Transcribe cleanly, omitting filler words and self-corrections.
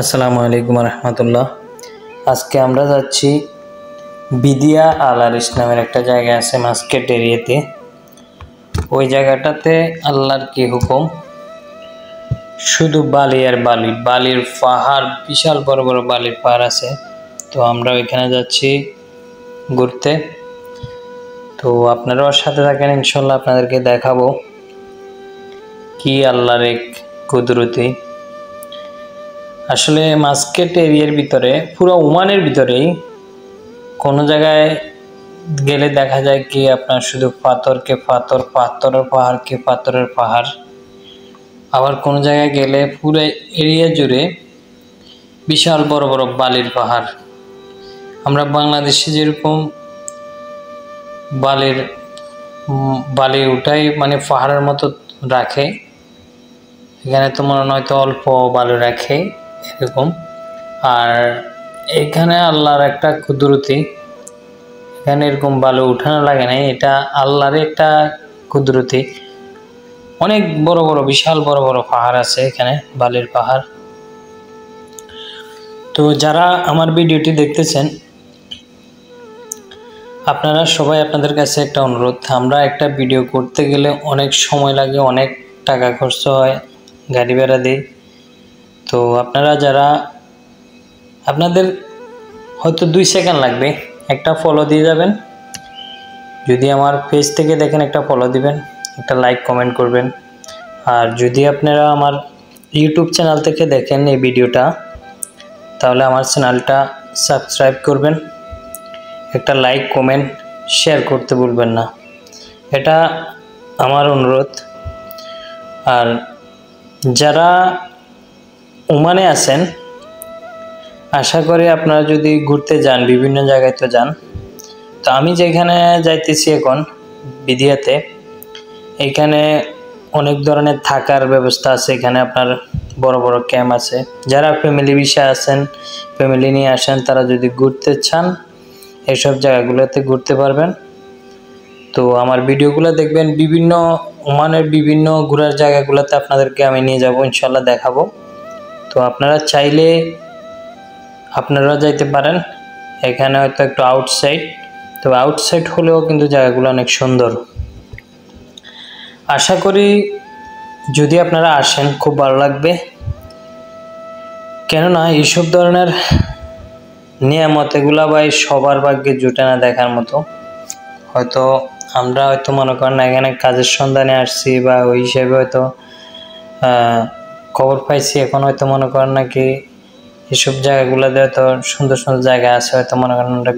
আসসালামু আলাইকুম রহমতুল্লাহ। আজকে আমরা যাচ্ছি বিদিয়া আল আরিশ নামের একটা জায়গা আছে মাস্কেট এরিয়াতে। ওই জায়গাটাতে আল্লাহর কি হুকুম, শুধু বালি আর বালি, বালির পাহাড়, বিশাল বড় বড় বালির পাহাড় আছে। তো আমরা ওইখানে যাচ্ছি ঘুরতে। তো আপনারাও সাথে থাকেন, ইনশাল্লাহ আপনাদেরকে দেখাবো কি আল্লাহর এক কুদরতি। আসলে মাস্কেট এরিয়ার ভিতরে, পুরো ওমানের ভিতরেই কোনো জায়গায় গেলে দেখা যায় কি আপনার শুধু পাথরকে পাথর, পাথরের পাহাড়কে পাথরের পাহাড়। আবার কোনো জায়গায় গেলে পুরো এরিয়া জুড়ে বিশাল বড় বড় বালির পাহাড়। আমরা বাংলাদেশে যেরকম বালি উঠাই মানে পাহাড়ের মতো রাখে, এখানে তো মনে হয় তো অল্প বালু রাখে এরকম। আর এখানে আল্লাহর একটা কুদরতি, এখানে এরকম বালু উঠানো লাগে নাই, এটা আল্লাহর একটা কুদরতি। অনেক বড় বড় বিশাল বড় বড় পাহাড় আছে এখানে, বালির পাহাড়। তো যারা আমার ভিডিওটি দেখতেছেন আপনারা সবাই, আপনাদের কাছে একটা অনুরোধ, আমরা একটা ভিডিও করতে গেলে অনেক সময় লাগে, অনেক টাকা খরচ হয়, গাড়ি ভাড়া দিই। তো আপনারা যারা, আপনাদের হয়তো 2 সেকেন্ড লাগবে, একটা ফলো দিয়ে যাবেন। যদি আমার পেজ থেকে দেখেন একটা ফলো দিবেন, একটা লাইক কমেন্ট করবেন। আর যদি আপনারা আমার ইউটিউব চ্যানেল থেকে দেখেন এই ভিডিওটা, তাহলে আমার চ্যানেলটা সাবস্ক্রাইব করবেন, একটা লাইক কমেন্ট শেয়ার করতে ভুলবেন না, এটা আমার অনুরোধ। আর যারা ওমানে আছেন, আশা করি আপনারা যদি ঘুরতে যান, বিভিন্ন জায়গায় তো যান। তো আমি যেখানে যাইতেছি এখন বিদিয়াতে, এখানে অনেক ধরনের থাকার ব্যবস্থা আছে। এখানে আপনার বড় বড় ক্যাম্প আছে। যারা ফ্যামিলি বিষয়ে আছেন, ফ্যামিলি নিয়ে আসেন, তারা যদি ঘুরতে চান এইসব জায়গাগুলোতে ঘুরতে পারবেন। তো আমার ভিডিওগুলো দেখবেন, বিভিন্ন ওমানের বিভিন্ন ঘোরার জায়গাগুলোতে আপনাদেরকে আমি নিয়ে যাব, ইনশাল্লাহ দেখাবো। তো আপনারা চাইলে আপনারা যাইতে পারেন। এখানে হয়তো একটু আউটসাইড, তো আউটসাইড হলেও কিন্তু জায়গাগুলো অনেক সুন্দর। আশা করি যদি আপনারা আসেন খুব ভালো লাগবে, কেননা এইসব ধরনের নিয়ামত এগুলা ভাই সবার ভাগ্যে জুটে না দেখার মতো। হয়তো আমরা হয়তো মনে করেন এখানে কাজের সন্ধানে আসছি বা ওই হিসেবে হয়তো খবর পাইছি, এখন হয়তো মনে করেন নাকি এসব জায়গাগুলোতে হয়তো সুন্দর সুন্দর জায়গা আছে, হয়তো মনে করেন আমরা